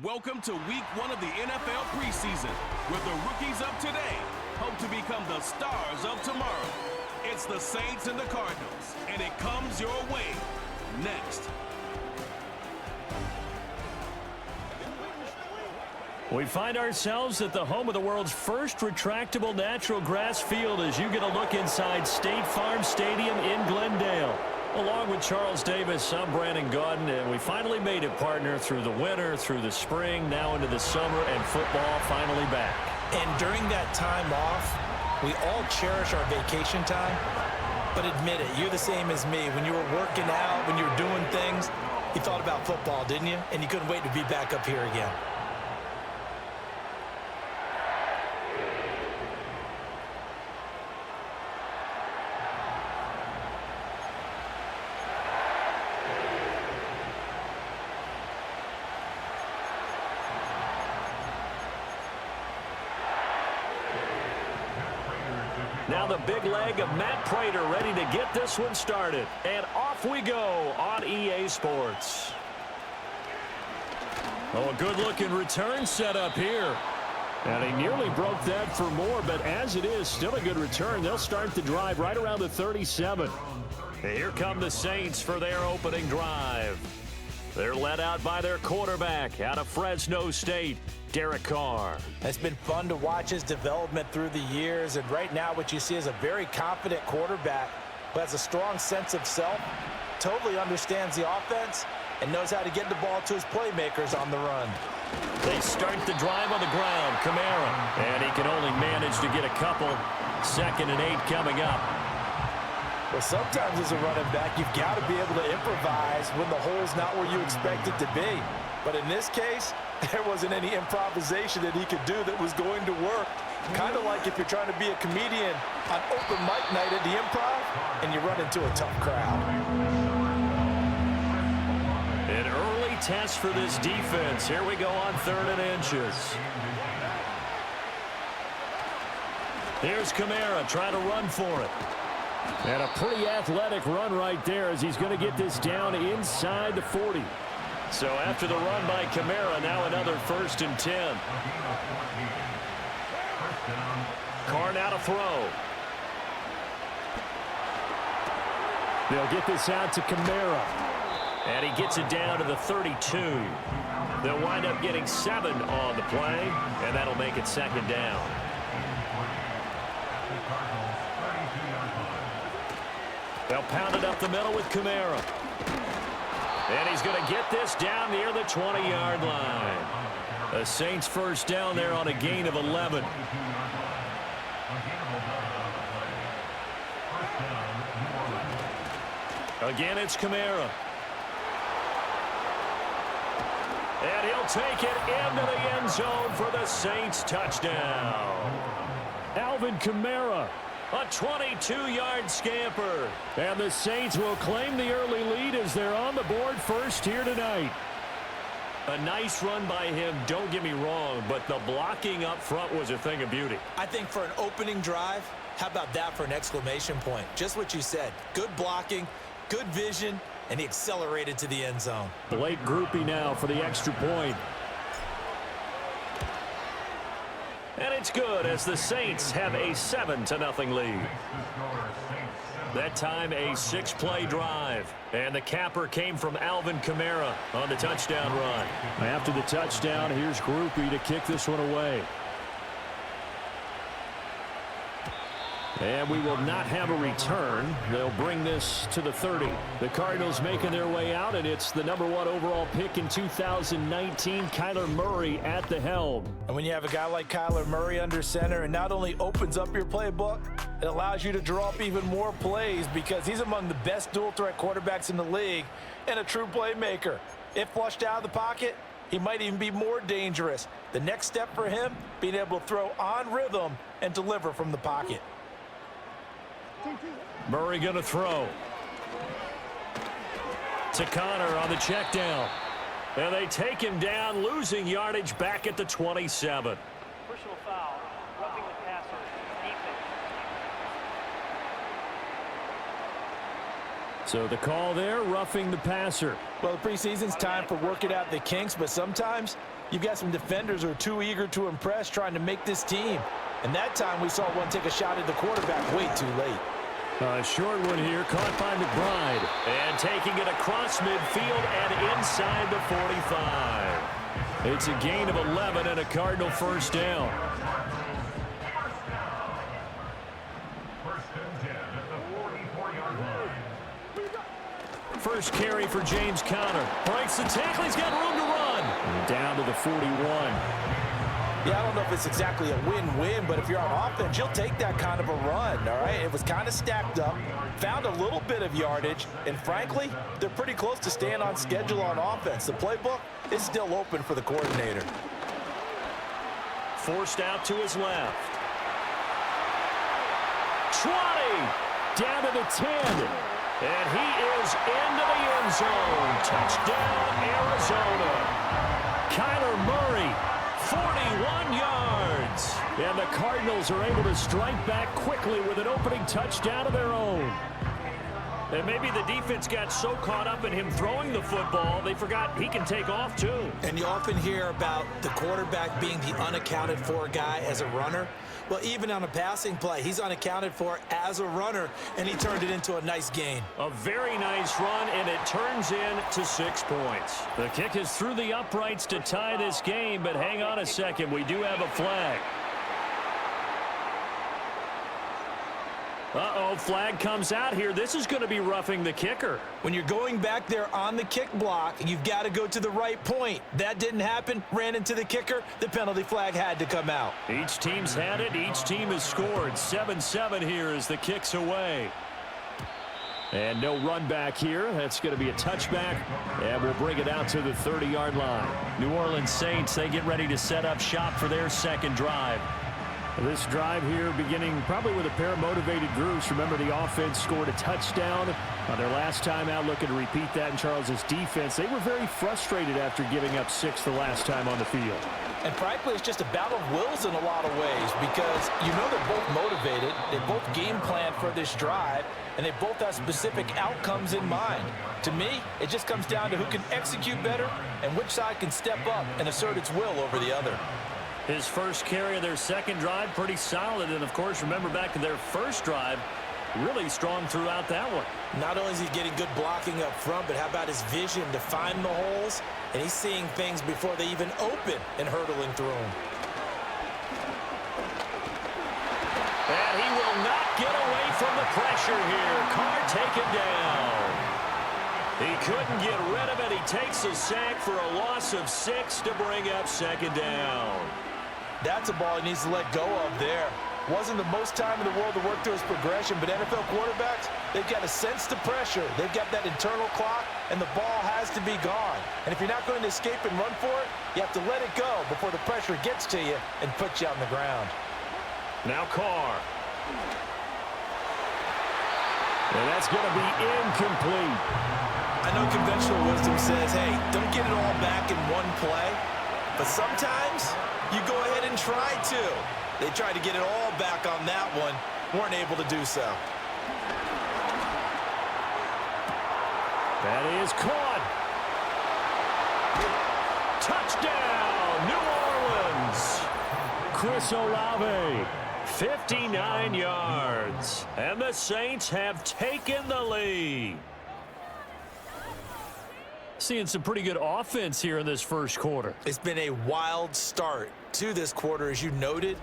Welcome to week 1 of the NFL preseason, where the rookies of today hope to become the stars of tomorrow. It's the Saints and the Cardinals, and it comes your way next. We find ourselves at the home of the world's first retractable natural grass field as you get a look inside State Farm Stadium in Glendale. Along with Charles Davis, I'm Brandon Gaudin, and we finally made it, partner, through the winter, through the spring, now into the summer, and football finally back. And during that time off, we all cherish our vacation time. But admit it, you're the same as me. When you were working out, when you were doing things, you thought about football, didn't you? And you couldn't wait to be back up here again. Now the big leg of Matt Prater ready to get this one started. And off we go on EA Sports. Oh, a good-looking return set up here. And he nearly broke that for more, but as it is, still a good return. They'll start the drive right around the 37. Here come the Saints for their opening drive. They're led out by their quarterback out of Fresno State, Derek Carr. It's been fun to watch his development through the years, and right now what you see is a very confident quarterback who has a strong sense of self, totally understands the offense, and knows how to get the ball to his playmakers on the run. They start the drive on the ground, Kamara, and he can only manage to get a couple. 2nd and 8 coming up. Well, sometimes as a running back, you've got to be able to improvise when the hole's not where you expect it to be. But in this case, there wasn't any improvisation that he could do that was going to work. Kind of like if you're trying to be a comedian on open mic night at the Improv and you run into a tough crowd. An early test for this defense. Here we go on 3rd and inches. Here's Kamara trying to run for it. And a pretty athletic run right there as he's going to get this down inside the 40. So after the run by Kamara, now another 1st and 10. Carr now to throw. They'll get this out to Kamara. And he gets it down to the 32. They'll wind up getting 7 on the play, and that'll make it 2nd down. They'll pound it up the middle with Kamara. And he's going to get this down near the 20-yard line. The Saints first down there on a gain of 11. Again, it's Kamara. And he'll take it into the end zone for the Saints touchdown. Alvin Kamara. A 22-yard scamper. And the Saints will claim the early lead as they're on the board first here tonight. A nice run by him, don't get me wrong, but the blocking up front was a thing of beauty. I think for an opening drive, how about that for an exclamation point? Just what you said. Good blocking, good vision, and he accelerated to the end zone. Late groupie now for the extra point. And it's good as the Saints have a 7-0 lead. That time a 6-play drive. And the capper came from Alvin Kamara on the touchdown run. After the touchdown, here's Groupie to kick this one away. And we will not have a return. They'll bring this to the 30. The Cardinals making their way out, and it's the #1 overall pick in 2019, Kyler Murray at the helm. And when you have a guy like Kyler Murray under center, it not only opens up your playbook, it allows you to draw up even more plays because he's among the best dual-threat quarterbacks in the league and a true playmaker. If flushed out of the pocket, he might even be more dangerous. The next step for him, being able to throw on rhythm and deliver from the pocket. Murray going to throw. To Connor on the check down. And they take him down, losing yardage back at the 27. Personal foul, roughing the passer, defense. So the call there, roughing the passer. Well, the preseason's time for working out the kinks, but sometimes You've got some defenders who are too eager to impress, trying to make this team. And that time we saw one take a shot at the quarterback way too late. A short one here, caught by McBride. And taking it across midfield and inside the 45. It's a gain of 11 and a Cardinal first down. First carry for James Conner. Breaks the tackle. He's got room to run. And down to the 41. Yeah, I don't know if it's exactly a win-win, but if you're on offense, you'll take that kind of a run, all right? It was kind of stacked up, found a little bit of yardage, and frankly, they're pretty close to staying on schedule on offense. The playbook is still open for the coordinator. Forced out to his left. 20. Down to the 10. And he is into the end zone. Touchdown, Arizona. Kyler Murray, 41 yards. And the Cardinals are able to strike back quickly with an opening touchdown of their own. And maybe the defense got so caught up in him throwing the football, they forgot he can take off too. And you often hear about the quarterback being the unaccounted for guy as a runner. Well, even on a passing play, he's unaccounted for as a runner, and he turned it into a nice gain. A very nice run, and it turns into 6 points. The kick is through the uprights to tie this game, but hang on a second. We do have a flag. Uh-oh, flag comes out here. This is going to be roughing the kicker. When you're going back there on the kick block, you've got to go to the right point. That didn't happen, ran into the kicker. The penalty flag had to come out. Each team's had it. Each team has scored. 7-7 here as the kick's away. And no run back here. That's going to be a touchback, and we'll bring it out to the 30-yard line. New Orleans Saints, they get ready to set up shop for their second drive. This drive here beginning probably with a pair of motivated groups. Remember, the offense scored a touchdown on their last time out, looking to repeat that in Charles's defense. They were very frustrated after giving up 6 the last time on the field. And frankly, it's just a battle of wills in a lot of ways because you know they're both motivated. They both game plan for this drive, and they both have specific outcomes in mind. To me, it just comes down to who can execute better and which side can step up and assert its will over the other. His first carry of their second drive, pretty solid. And, of course, remember back to their first drive, really strong throughout that one. Not only is he getting good blocking up front, but how about his vision to find the holes? And he's seeing things before they even open and hurdling through them. And he will not get away from the pressure here. Carr taken down. He couldn't get rid of it. He takes a sack for a loss of 6 to bring up second down. That's a ball he needs to let go of there. Wasn't the most time in the world to work through his progression, but NFL quarterbacks, they've got a sense to pressure. They've got that internal clock, and the ball has to be gone. And if you're not going to escape and run for it, you have to let it go before the pressure gets to you and puts you on the ground. Now Carr. And that's going to be incomplete. I know conventional wisdom says, hey, don't get it all back in one play. But sometimes you go ahead and try to. They tried to get it all back on that one. Weren't able to do so. That is caught. Touchdown, New Orleans. Chris Olave, 59 yards. And the Saints have taken the lead. Seeing some pretty good offense here in this first quarter. It's been a wild start to this quarter, as you noted.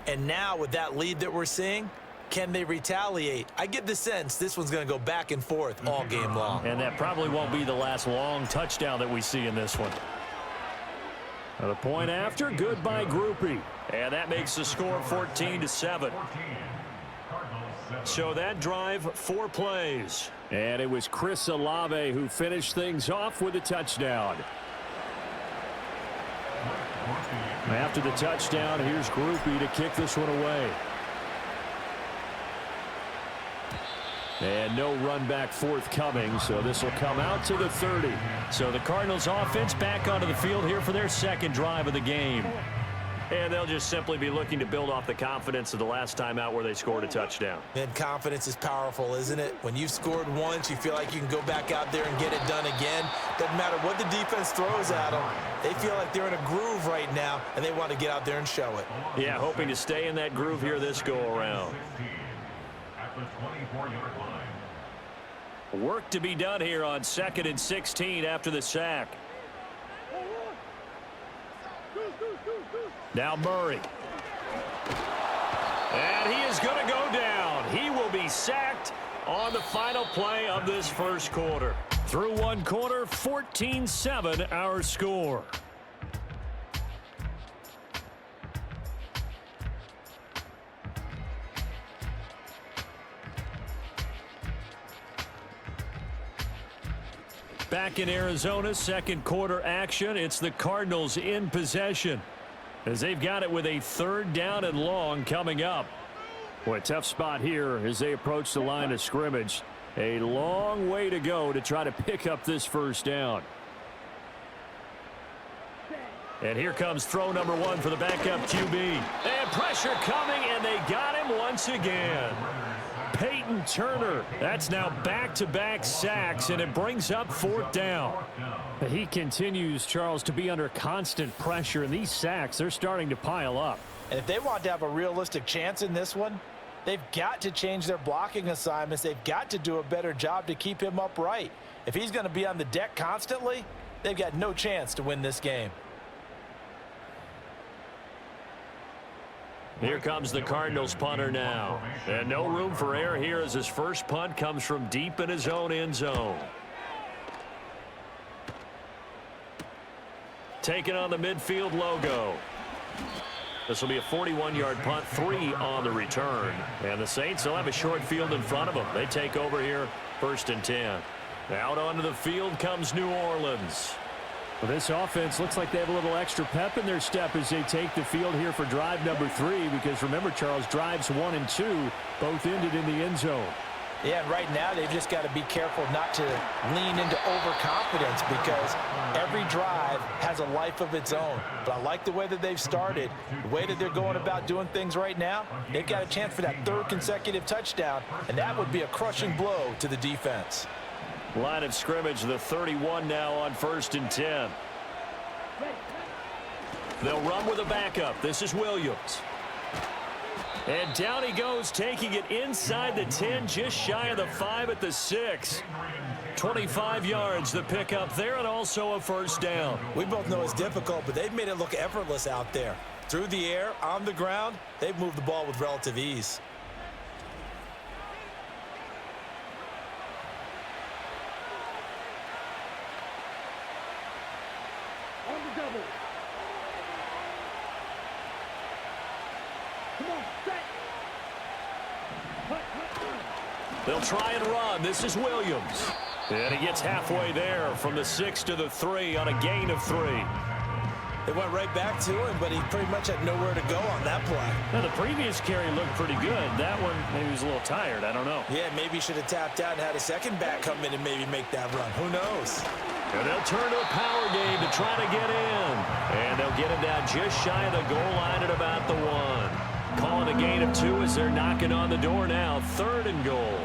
And now with that lead that we're seeing, can they retaliate? I get the sense this one's going to go back and forth all game long. And that probably won't be the last long touchdown that we see in this one. The point after, good by Groupie. And that makes the score 14-7. So that drive, 4 plays. And it was Chris Olave who finished things off with a touchdown. After the touchdown, here's Groupie to kick this one away. And no run back forthcoming, so this will come out to the 30. So the Cardinals offense back onto the field here for their second drive of the game. And they'll just simply be looking to build off the confidence of the last time out where they scored a touchdown. And confidence is powerful, isn't it? When you've scored once, you feel like you can go back out there and get it done again. Doesn't matter what the defense throws at them. They feel like they're in a groove right now, and they want to get out there and show it. Yeah, hoping to stay in that groove here this go-around. Work to be done here on 2nd and 16 after the sack. Now Murray. And he is going to go down. He will be sacked on the final play of this first quarter. Through one quarter, 14-7 our score. Back in Arizona, second quarter action. It's the Cardinals in possession, as they've got it with a 3rd down and long coming up. Boy, a tough spot here as they approach the line of scrimmage. A long way to go to try to pick up this first down. And here comes throw number 1 for the backup QB. And pressure coming, and they got him once again. Peyton Turner. That's now back-to-back sacks, and it brings up 4th down. He continues, Charles, to be under constant pressure, and these sacks, they're starting to pile up. And if they want to have a realistic chance in this one, they've got to change their blocking assignments. They've got to do a better job to keep him upright. If he's going to be on the deck constantly, they've got no chance to win this game. Here comes the Cardinals punter now. And no room for error here as his first punt comes from deep in his own end zone. Taking on the midfield logo. This will be a 41-yard punt, 3 on the return. And the Saints will have a short field in front of them. They take over here, 1st and 10. Out onto the field comes New Orleans. Well, this offense looks like they have a little extra pep in their step as they take the field here for drive number 3, because remember, Charles, drives 1 and 2 both ended in the end zone. Yeah, and right now they've just got to be careful not to lean into overconfidence, because every drive has a life of its own. But I like the way that they've started, the way that they're going about doing things right now. They've got a chance for that 3rd consecutive touchdown, and that would be a crushing blow to the defense. Line of scrimmage, the 31 now on 1st and 10. They'll run with a backup. This is Williams. And down he goes, taking it inside the 10, just shy of the 5 at the 6. 25 yards the pickup there, and also a 1st down. We both know it's difficult, but they've made it look effortless out there. Through the air, on the ground, they've moved the ball with relative ease. They'll try and run. This is Williams. And he gets halfway there from the 6 to the 3 on a gain of 3. They went right back to him, but he pretty much had nowhere to go on that play. Now, the previous carry looked pretty good. That one, maybe he was a little tired. I don't know. Yeah, maybe he should have tapped out and had a second back come in and maybe make that run. Who knows? And they'll turn to a power game to try to get in. And they'll get him down just shy of the goal line at about the 1. Calling a gain of 2 as they're knocking on the door now. 3rd and goal.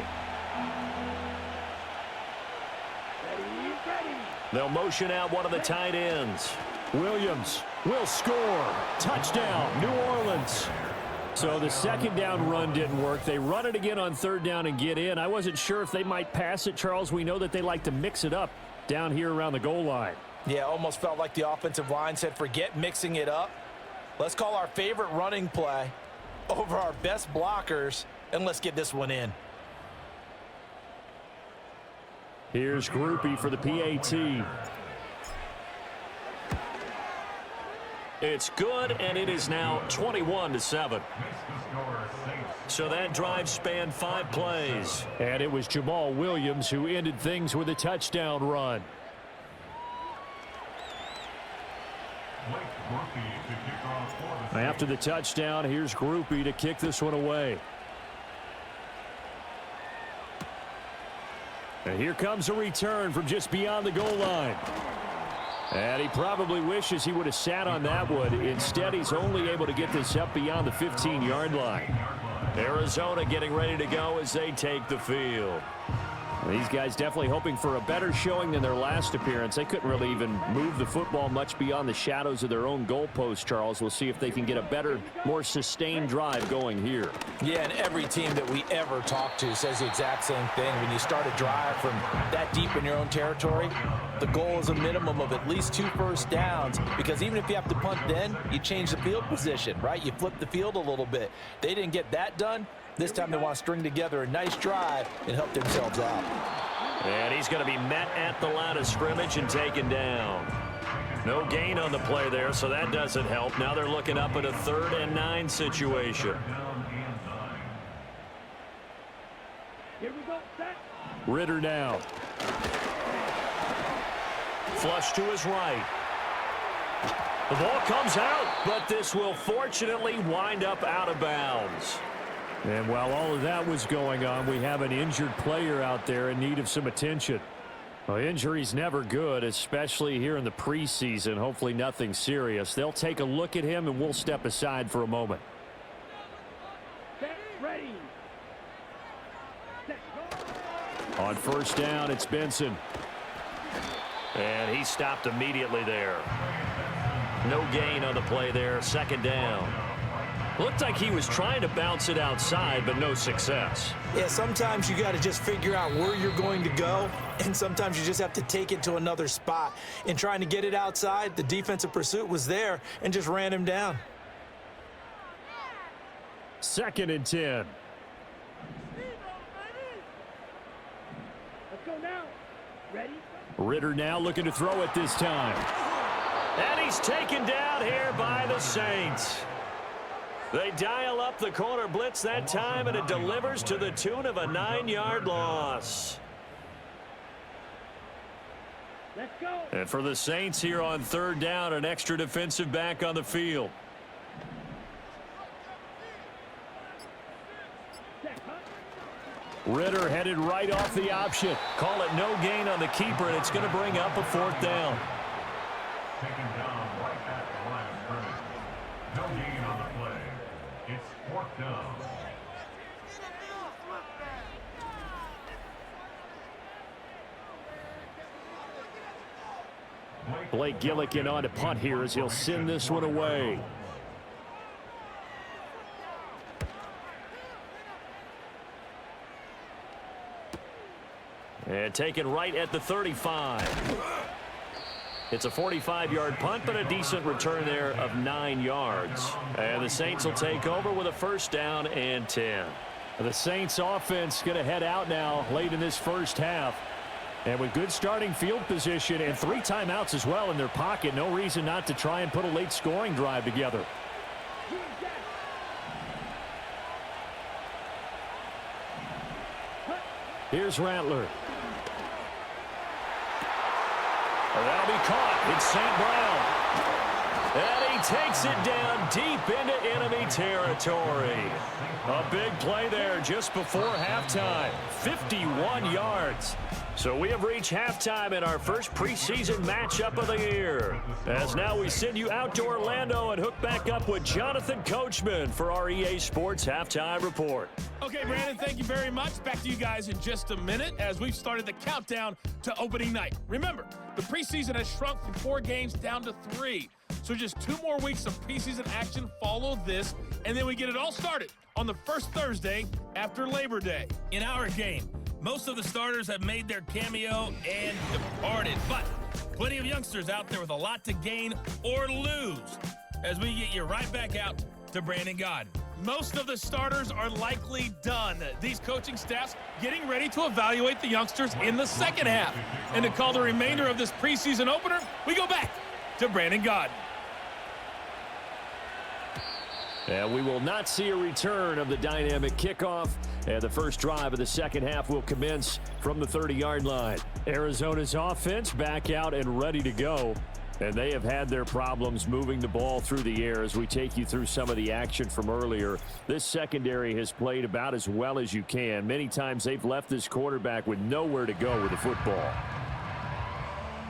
They'll motion out one of the tight ends. Williams will score. Touchdown, New Orleans. So the 2nd down run didn't work. They run it again on 3rd down and get in. I wasn't sure if they might pass it, Charles. We know that they like to mix it up down here around the goal line. Yeah, almost felt like the offensive line said, forget mixing it up. Let's call our favorite running play over our best blockers, and let's get this one in. Here's Groupie for the PAT. It's good, and it is now 21-7. So that drive spanned 5 plays. And it was Jamal Williams who ended things with a touchdown run. After the touchdown, here's Groupie to kick this one away. And here comes a return from just beyond the goal line. And he probably wishes he would have sat on that one. Instead, he's only able to get this up beyond the 15-yard line. Arizona getting ready to go as they take the field. These guys definitely hoping for a better showing than their last appearance. They couldn't really even move the football much beyond the shadows of their own goalpost, Charles. We'll see if they can get a better, more sustained drive going here. Yeah, and every team that we ever talk to says the exact same thing. When you start a drive from that deep in your own territory, the goal is a minimum of at least 2 first downs, because even if you have to punt then, you change the field position, right? You flip the field a little bit. They didn't get that done. This time they want to string together a nice drive and help themselves out. And he's going to be met at the line of scrimmage and taken down. No gain on the play there, so that doesn't help. Now they're looking up at a 3rd and 9 situation. Here we go, set. Ritter now. Flush to his right. The ball comes out, but this will fortunately wind up out of bounds. And while all of that was going on, we have an injured player out there in need of some attention. Well, injury's never good, especially here in the preseason. Hopefully nothing serious. They'll take a look at him, and we'll step aside for a moment. Set, ready. Set, go. On first down, it's Benson. And he stopped immediately there. No gain on the play there. 2nd down. Looked like he was trying to bounce it outside, but no success. Yeah, sometimes you got to just figure out where you're going to go, and sometimes you just have to take it to another spot. In trying to get it outside, the defensive pursuit was there and just ran him down. 2nd and 10. Let's go now. Ready? Ritter now looking to throw it this time. And he's taken down here by the Saints. They dial up the corner blitz that time, and it delivers to the tune of a 9-yard loss. Let's go. And for the Saints here on 3rd down, an extra defensive back on the field. Set, huh? Ritter headed right off the option. Call it no gain on the keeper, and it's going to bring up a 4th down. Taken down right at the line of scrimmage. No gain on the play. It's 4th down. Blake Gillikin on to punt here as he'll send this one away. And taken right at the 35. It's a 45-yard punt, but a decent return there of 9 yards. And the Saints will take over with a 1st down and 10. The Saints offense going to head out now late in this first half. And with good starting field position and 3 timeouts as well in their pocket, no reason not to try and put a late scoring drive together. Here's Rattler. That'll be caught. It's St. Brown. And he takes it down deep into enemy territory. A big play there just before halftime. 51 yards. So we have reached halftime in our first preseason matchup of the year. As now we send you out to Orlando and hook back up with Jonathan Coachman for our EA Sports Halftime Report. Okay, Brandon, thank you very much. Back to you guys in just a minute as we've started the countdown to opening night. Remember, the preseason has shrunk from 4 games down to 3. So just 2 more weeks of preseason action follow this, and then we get it all started on the first Thursday after Labor Day. In our game, most of the starters have made their cameo and departed, but plenty of youngsters out there with a lot to gain or lose as we get you right back out to Brandon Godden. Most of the starters are likely done. These coaching staffs getting ready to evaluate the youngsters in the second half. And to call the remainder of this preseason opener, we go back to Brandon Godden. And we will not see a return of the dynamic kickoff. And the first drive of the second half will commence from the 30-yard line. Arizona's offense back out and ready to go. And they have had their problems moving the ball through the air as we take you through some of the action from earlier. This secondary has played about as well as you can. Many times they've left this quarterback with nowhere to go with the football.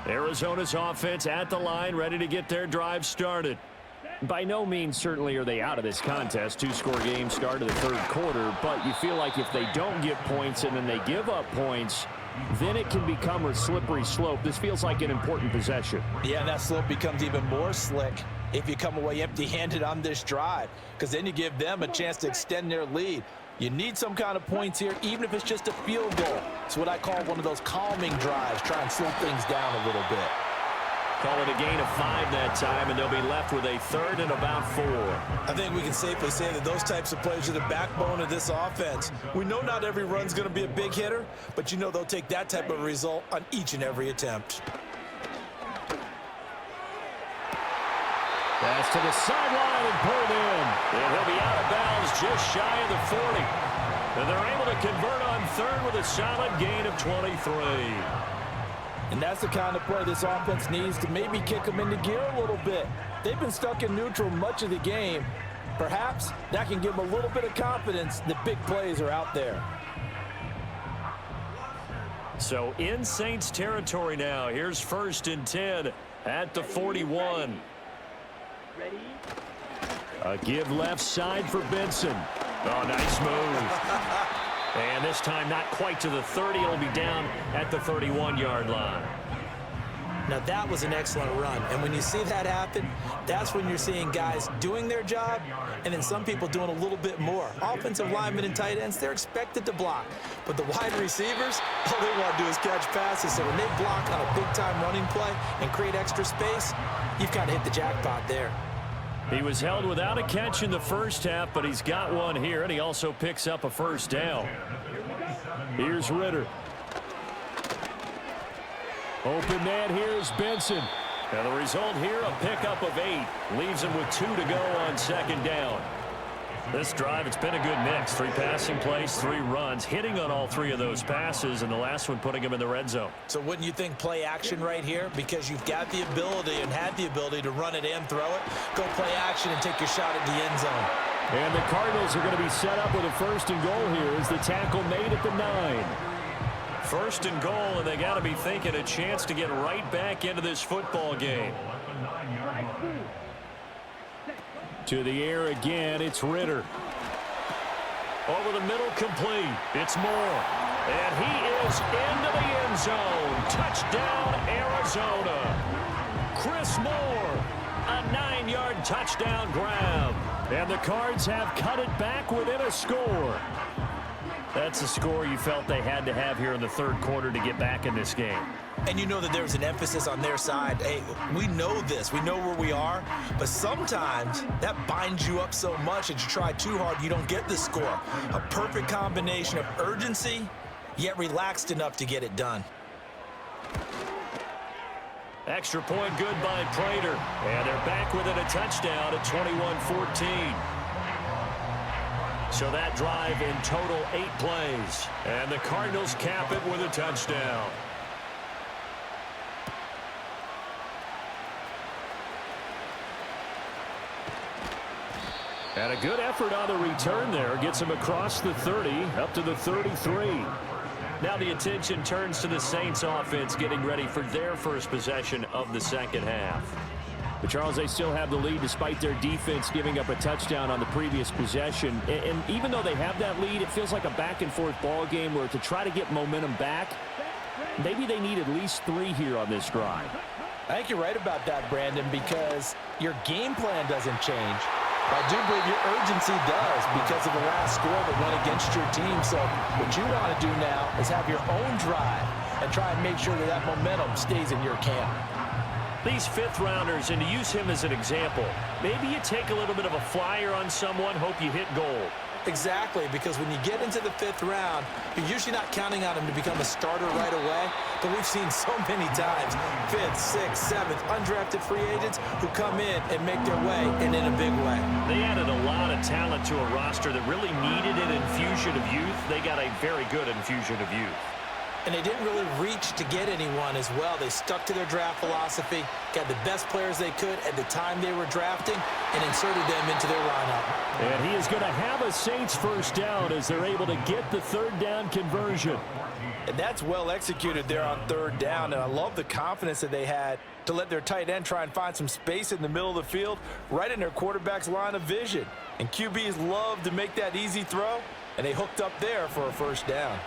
Arizona's offense at the line, ready to get their drive started. By no means certainly are they out of this contest. Two-score game start of the third quarter, but you feel like if they don't get points and then they give up points, then it can become a slippery slope. This feels like an important possession. Yeah, and that slope becomes even more slick if you come away empty-handed on this drive, because then you give them a chance to extend their lead. You need some kind of points here, even if it's just a field goal. It's what I call one of those calming drives. Try and slow things down a little bit. Call it a gain of 5 that time, and they'll be left with a 3rd and about 4. I think we can safely say that those types of plays are the backbone of this offense. We know not every run's going to be a big hitter, but you know they'll take that type of result on each and every attempt. Pass to the sideline and pulled in. And he'll be out of bounds just shy of the 40. And they're able to convert on 3rd with a solid gain of 23. And that's the kind of play this offense needs to maybe kick them into gear a little bit. They've been stuck in neutral much of the game. Perhaps that can give them a little bit of confidence that big plays are out there. So in Saints territory now. Here's 1st and 10 at the 41. Ready? A give left side for Benson. Oh, nice move. And this time not quite to the 30. It'll be down at the 31-yard line. Now that was an excellent run, and when you see that happen, that's when you're seeing guys doing their job and then some people doing a little bit more. Offensive linemen and tight ends, they're expected to block, but the wide receivers, all they want to do is catch passes. So when they block on a big-time running play and create extra space, you've kind of hit the jackpot there. He was held without a catch in the first half, but he's got one here, and he also picks up a 1st down. Here's Ritter. Open man, here's Benson. And the result here, a pickup of 8. Leaves him with 2 to go on 2nd down. This drive, it's been a good mix. 3 passing plays, 3 runs, hitting on all 3 of those passes, and the last one putting him in the red zone. So wouldn't you think play action right here? Because you've got the ability and had the ability to run it and throw it. Go play action and take your shot at the end zone. And the Cardinals are going to be set up with a 1st and goal here as the tackle made at the 9. 1st and goal, and they got to be thinking a chance to get right back into this football game. To the air again, it's Ritter. Over the middle, complete. It's Moore. And he is into the end zone. Touchdown, Arizona. Chris Moore, a 9-yard touchdown grab. And the Cards have cut it back within a score. That's a score you felt they had to have here in the 3rd quarter to get back in this game. And you know that there's an emphasis on their side. Hey, we know this. We know where we are. But sometimes that binds you up so much that you try too hard, you don't get the score. A perfect combination of urgency, yet relaxed enough to get it done. Extra point good by Prater. And they're back within a touchdown at 21-14. So that drive in total 8 plays. And the Cardinals cap it with a touchdown. And a good effort on the return there. Gets him across the 30, up to the 33. Now the attention turns to the Saints offense getting ready for their 1st possession of the 2nd half. But, Charles, they still have the lead despite their defense giving up a touchdown on the previous possession. And even though they have that lead, it feels like a back-and-forth ball game where to try to get momentum back, maybe they need at least 3 here on this drive. I think you're right about that, Brandon, because your game plan doesn't change. I do believe your urgency does because of the last score that went against your team. So what you want to do now is have your own drive and try and make sure that that momentum stays in your camp. These 5th-rounders, and to use him as an example, maybe you take a little bit of a flyer on someone, hope you hit goal. Exactly, because when you get into the 5th round, you're usually not counting on him to become a starter right away. But we've seen so many times, 5th, 6th, 7th, undrafted free agents who come in and make their way, and in a big way. They added a lot of talent to a roster that really needed an infusion of youth. They got a very good infusion of youth. And they didn't really reach to get anyone as well. They stuck to their draft philosophy, got the best players they could at the time they were drafting, and inserted them into their lineup. And he is going to have a Saints first down as they're able to get the third down conversion. And that's well executed there on third down, and I love the confidence that they had to let their tight end try and find some space in the middle of the field, right in their quarterback's line of vision. And QBs love to make that easy throw, and they hooked up there for a first down.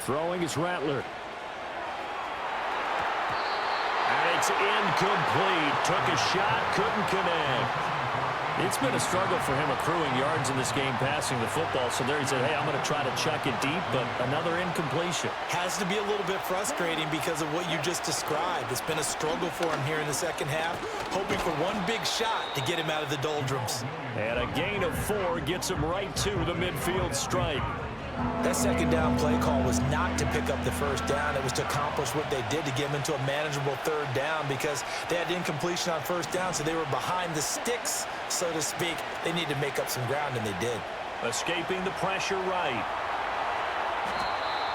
Throwing is Rattler. And it's incomplete. Took a shot, couldn't connect. It's been a struggle for him accruing yards in this game passing the football. So there he said, hey, I'm going to try to chuck it deep, but another incompletion. Has to be a little bit frustrating because of what you just described. It's been a struggle for him here in the second half, hoping for one big shot to get him out of the doldrums. And a gain of 4 gets him right to the midfield stripe. That second down play call was not to pick up the first down. It was to accomplish what they did to get them into a manageable third down because they had incompletion on first down, so they were behind the sticks, so to speak. They needed to make up some ground, and they did. Escaping the pressure right.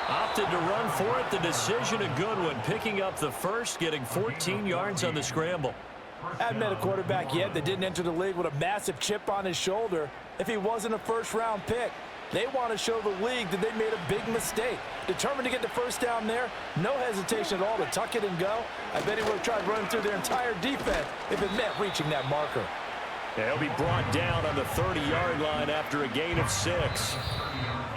Opted to run for it. The decision a good one. Picking up the first, getting 14 yards on the scramble. I haven't met a quarterback yet that didn't enter the league with a massive chip on his shoulder if he wasn't a first-round pick. They want to show the league that they made a big mistake. Determined to get the first down there, no hesitation at all to tuck it and go. I bet he would have tried running through their entire defense if it meant reaching that marker. They'll be brought down on the 30-yard line after a gain of 6.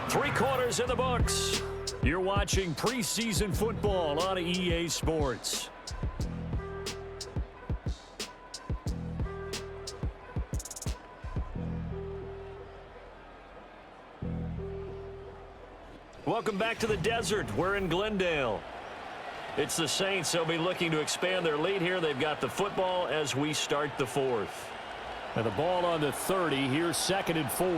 3 quarters in the books. You're watching preseason football on EA Sports. Welcome back to the desert. We're in Glendale. It's the Saints. They'll be looking to expand their lead here. They've got the football as we start the 4th. And the ball on the 30. Here's 2nd and 4.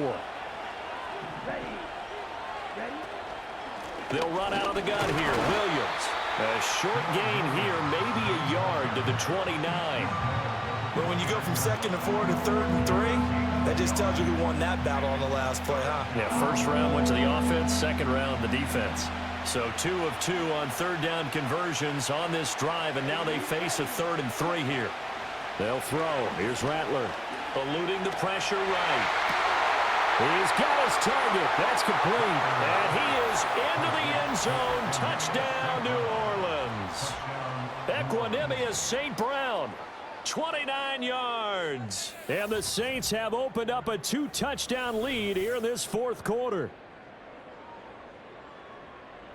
They'll run out of the gun here. Williams. A short gain here, maybe a yard to the 29. But when you go from 2nd to 4 to 3rd and 3, that just tells you who won that battle on the last play, huh? Yeah, first round went to the offense, second round the defense. So 2 of 2 on third down conversions on this drive, and now they face a 3rd and 3 here. They'll throw. Here's Rattler. Eluding the pressure right. He's got his target. That's complete. And he is into the end zone. Touchdown, New Orleans. Equanimous St. Brown. 29 yards. And the Saints have opened up a 2-touchdown lead here in this 4th quarter.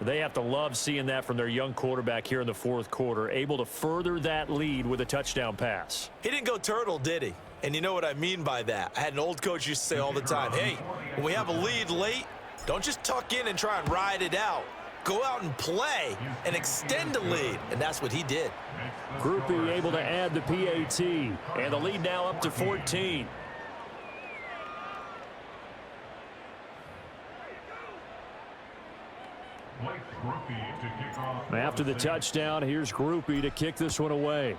They have to love seeing that from their young quarterback here in the 4th quarter, able to further that lead with a touchdown pass. He didn't go turtle, did he? And you know what I mean by that. I had an old coach used to say all the time, hey, when we have a lead late, don't just tuck in and try and ride it out. Go out and play and extend the lead. And that's what he did. Groupie able to add the PAT. And the lead now up to 14. After the touchdown, here's Groupie to kick this one away.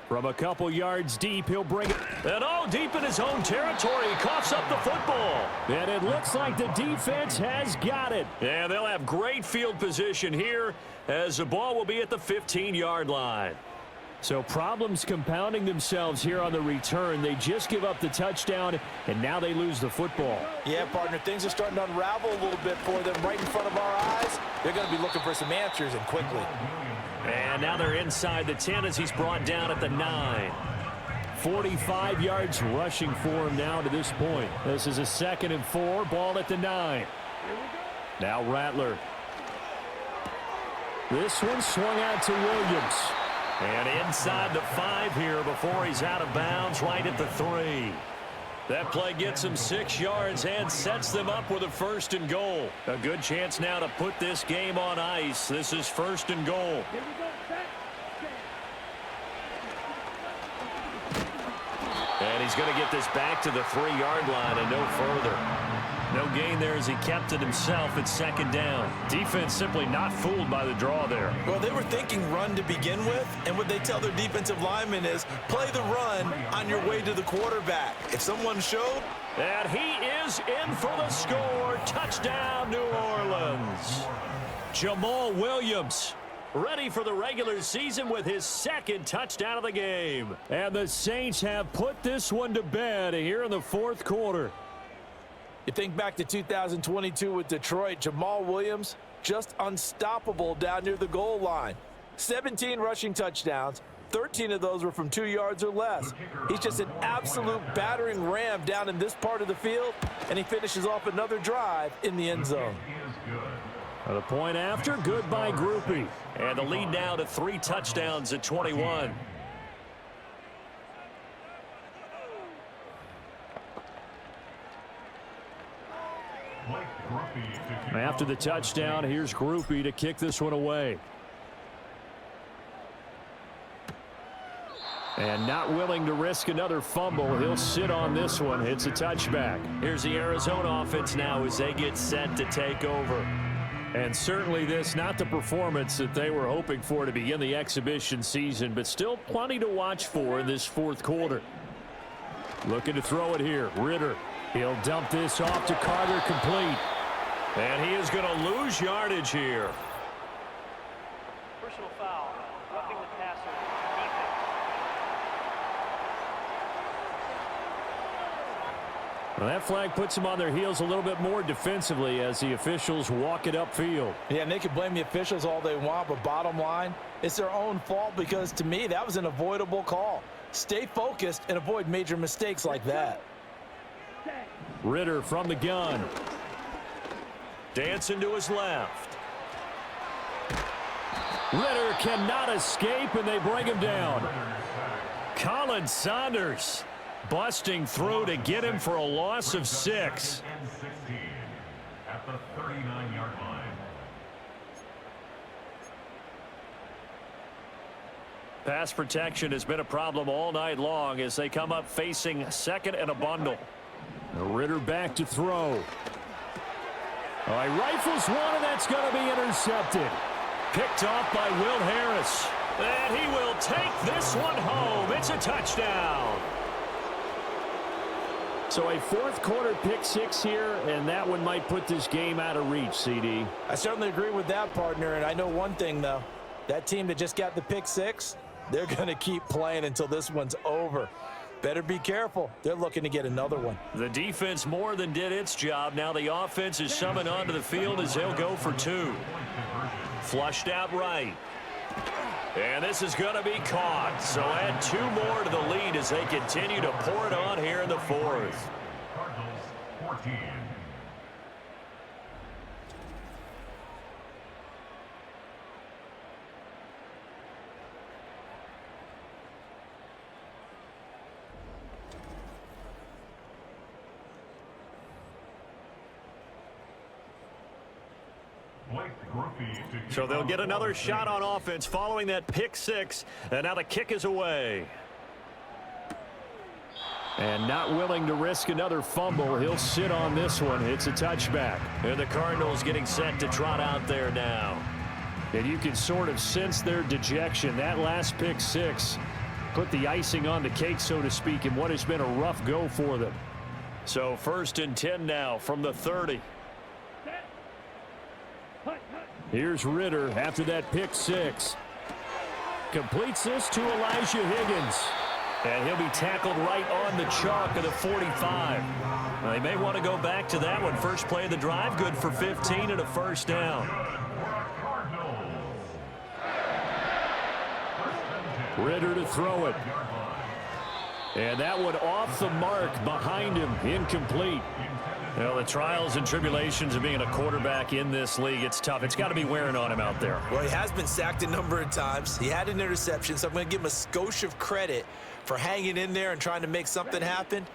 From a couple yards deep, he'll bring it. And deep in his own territory. He coughs up the football. And it looks like the defense has got it. And they'll have great field position here as the ball will be at the 15-yard line. So problems compounding themselves here on the return. They just give up the touchdown, and now they lose the football. Yeah, partner, things are starting to unravel a little bit for them right in front of our eyes. They're going to be looking for some answers, and quickly. And now they're inside the 10 as he's brought down at the 9. 45 yards rushing for him now to this point. This is a 2nd and 4, ball at the 9. Now Rattler. This one swung out to Williams. And inside the 5 here before he's out of bounds, right at the 3. That play gets him 6 yards and sets them up with a 1st and goal. A good chance now to put this game on ice. This is 1st and goal. And he's going to get this back to the 3-yard line and no further. No gain there as he kept it himself at second down. Defense simply not fooled by the draw there. Well, they were thinking run to begin with, and what they tell their defensive linemen is play the run on your way to the quarterback. If someone showed... And he is in for the score. Touchdown, New Orleans. Jamal Williams ready for the regular season with his second touchdown of the game. And the Saints have put this one to bed here in the fourth quarter. You think back to 2022 with Detroit, Jamal Williams just unstoppable down near the goal line. 17 rushing touchdowns, 13 of those were from 2 yards or less. He's just an absolute battering ram down in this part of the field, and he finishes off another drive in the end zone. The point after, good by Groupie. And the lead now to 3 touchdowns at 21. After the touchdown, here's Groupie to kick this one away. And not willing to risk another fumble. He'll sit on this one. It's a touchback. Here's the Arizona offense now as they get set to take over. And certainly this, not the performance that they were hoping for to begin the exhibition season, but still plenty to watch for in this fourth quarter. Looking to throw it here. Ritter. He'll dump this off to Carter, complete. And he is going to lose yardage here. Personal foul, roughing the passer, Well, that flag puts them on their heels a little bit more defensively as the officials walk it upfield. Yeah, and they can blame the officials all they want, but bottom line, it's their own fault because, to me, that was an avoidable call. Stay focused and avoid major mistakes like that. Ritter from the gun. Dancing to his left. Ritter cannot escape, and they bring him down. Colin Saunders busting through to get him for a loss of 6. At the 39-yard line. Pass protection has been a problem all night long as they come up facing second and a bundle. Ritter back to throw. All right, rifles one, and that's going to be intercepted. Picked off by Will Harris. And he will take this one home. It's a touchdown. So a fourth quarter pick 6 here, and that one might put this game out of reach, CD. I certainly agree with that, partner, and I know one thing, though. That team that just got the pick 6, they're going to keep playing until this one's over. Better be careful. They're looking to get another one. The defense more than did its job. Now the offense is summoned onto the field as they'll go for 2. Flushed out right. And this is going to be caught. So add 2 more to the lead as they continue to pour it on here in the fourth. Cardinals 14. So they'll get another shot on offense following that pick 6. And now the kick is away. And not willing to risk another fumble. He'll sit on this one. It's a touchback. And the Cardinals getting set to trot out there now. And you can sort of sense their dejection. That last pick 6 put the icing on the cake, so to speak, in what has been a rough go for them. So 1st and 10 now from the 30. Here's Ritter after that pick 6. Completes this to Elijah Higgins. And he'll be tackled right on the chalk of the 45. Now, they may want to go back to that one. First play of the drive, good for 15 and a first down. Ritter to throw it. And that one off the mark behind him, incomplete. Well, the trials and tribulations of being a quarterback in this league, it's tough. It's got to be wearing on him out there. Well, he has been sacked a number of times. He had an interception, so I'm going to give him a skosh of credit for hanging in there and trying to make something happen,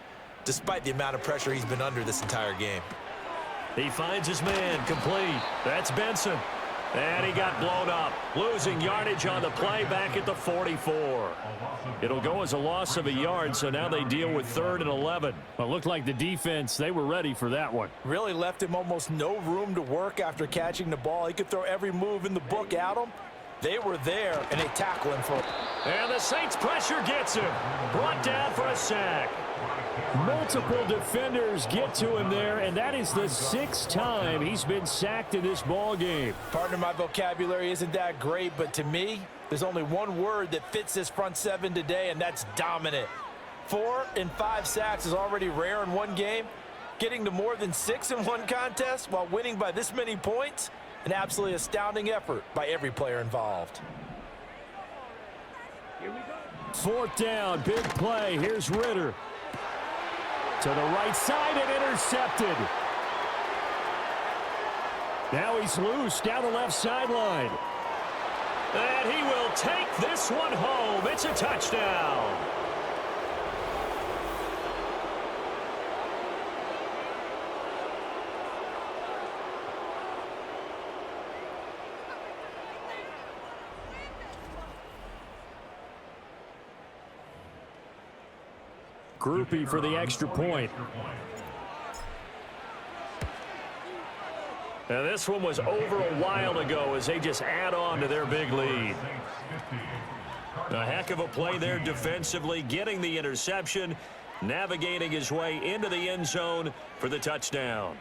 despite the amount of pressure he's been under this entire game. He finds his man, complete. That's Benson. And he got blown up, losing yardage on the play back at the 44. It'll go as a loss of a yard, so now they deal with 3rd and 11. Well, it looked like the defense, they were ready for that one. Really left him almost no room to work after catching the ball. He could throw every move in the book at him. They were there, and they tackle him for it. And the Saints pressure gets him. Brought down for a sack. Multiple defenders get to him there, and that is the 6th time he's been sacked in this ball game. Partner, my vocabulary isn't that great, but to me, there's only one word that fits this front 7 today, and that's dominant. 4 and 5 sacks is already rare in one game. Getting to more than 6 in one contest while winning by this many points, an absolutely astounding effort by every player involved. 4th down, big play. Here's Ritter. To the right side and intercepted. Now he's loose down the left sideline. And he will take this one home. It's a touchdown. Groupie for the extra point. And this one was over a while ago as they just add on to their big lead. A heck of a play there defensively, getting the interception, navigating his way into the end zone for the touchdown.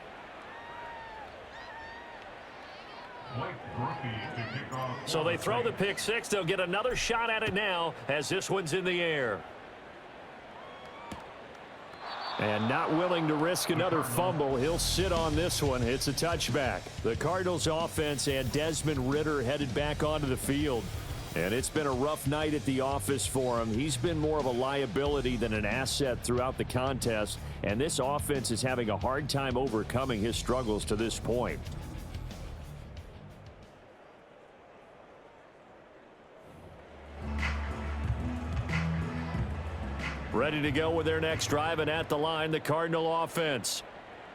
So they throw the pick six. They'll get another shot at it now as this one's in the air. And not willing to risk another fumble. He'll sit on this one. It's a touchback. The Cardinals offense and Desmond Ritter headed back onto the field. And it's been a rough night at the office for him. He's been more of a liability than an asset throughout the contest. And this offense is having a hard time overcoming his struggles to this point. Ready to go with their next drive, and at the line, the Cardinal offense.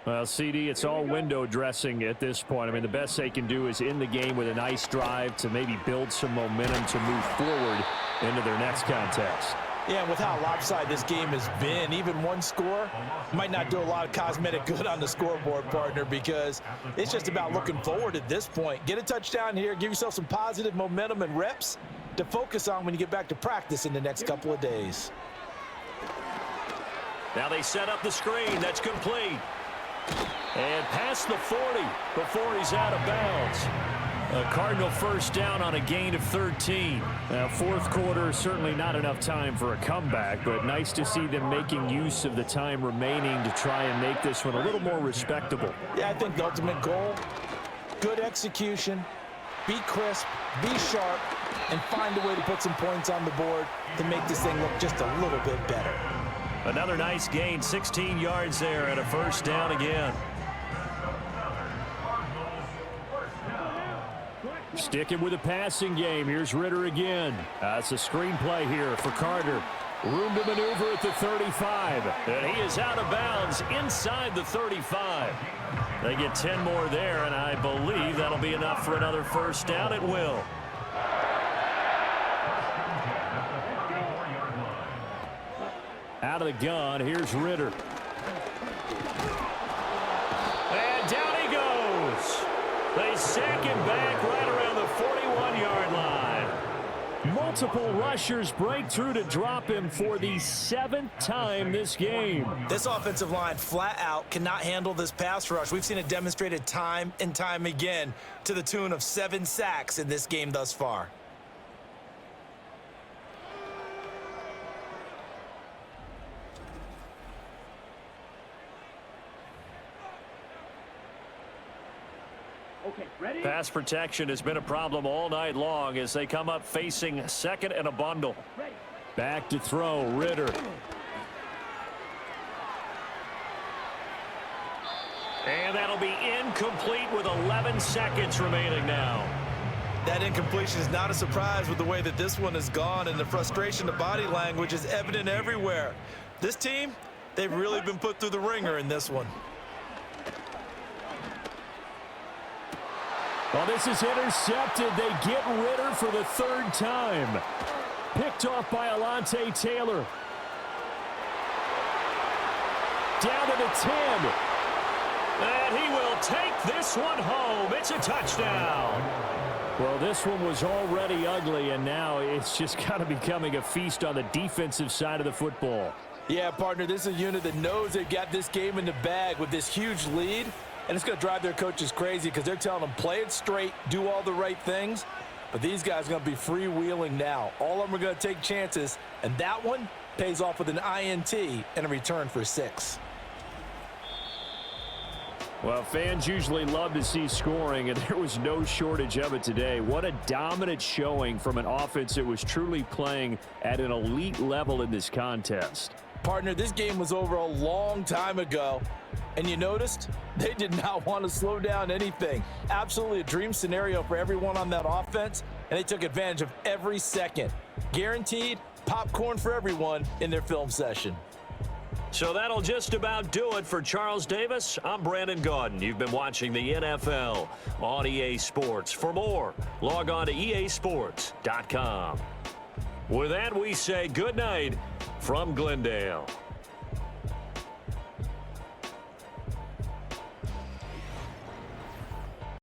Well, CD, it's all window dressing at this point. I mean, the best they can do is end the game with a nice drive to maybe build some momentum to move forward into their next contest. Yeah, and with how lopsided this game has been, even one score might not do a lot of cosmetic good on the scoreboard, partner, because it's just about looking forward at this point. Get a touchdown here, give yourself some positive momentum and reps to focus on when you get back to practice in the next couple of days. Now they set up the screen. That's complete. And past the 40 before he's out of bounds. A Cardinal first down on a gain of 13. Now, fourth quarter, certainly not enough time for a comeback, but nice to see them making use of the time remaining to try and make this one a little more respectable. Yeah, I think the ultimate goal, good execution, be crisp, be sharp, and find a way to put some points on the board to make this thing look just a little bit better. Another nice gain, 16 yards there, and a first down again. Sticking with the passing game. Here's Ritter again. It's a screenplay here for Carter. Room to maneuver at the 35. And he is out of bounds inside the 35. They get 10 more there, and I believe that'll be enough for another first down. It will. Out of the gun, here's Ritter. And down he goes. They sack him back right around the 41-yard line. Multiple rushers break through to drop him for the 7th time this game. This offensive line flat out cannot handle this pass rush. We've seen it demonstrated time and time again to the tune of 7 sacks in this game thus far. Pass protection has been a problem all night long as they come up facing second and a bundle. Back to throw, Ritter. And that'll be incomplete with 11 seconds remaining now. That incompletion is not a surprise with the way that this one has gone, and the frustration, the body language is evident everywhere. This team, they've really been put through the ringer in this one. Well, this is intercepted. They get Ritter for the third time. Picked off by Alontae Taylor. Down to the 10. And he will take this one home. It's a touchdown. Well, this one was already ugly, and now it's just kind of becoming a feast on the defensive side of the football. Yeah, partner, this is a unit that knows they've got this game in the bag with this huge lead, and it's going to drive their coaches crazy because they're telling them play it straight, do all the right things. But these guys are going to be freewheeling now. All of them are going to take chances, and that one pays off with an INT and a return for 6. Well, fans usually love to see scoring, and there was no shortage of it today. What a dominant showing from an offense that was truly playing at an elite level in this contest. Partner, this game was over a long time ago, and you noticed they did not want to slow down anything. Absolutely a dream scenario for everyone on that offense, and they took advantage of every second. Guaranteed popcorn for everyone in their film session. So that'll just about do it for Charles Davis. I'm Brandon Gaudin. You've been watching the NFL on EA Sports. For more, log on to easports.com. With that, we say good night from Glendale.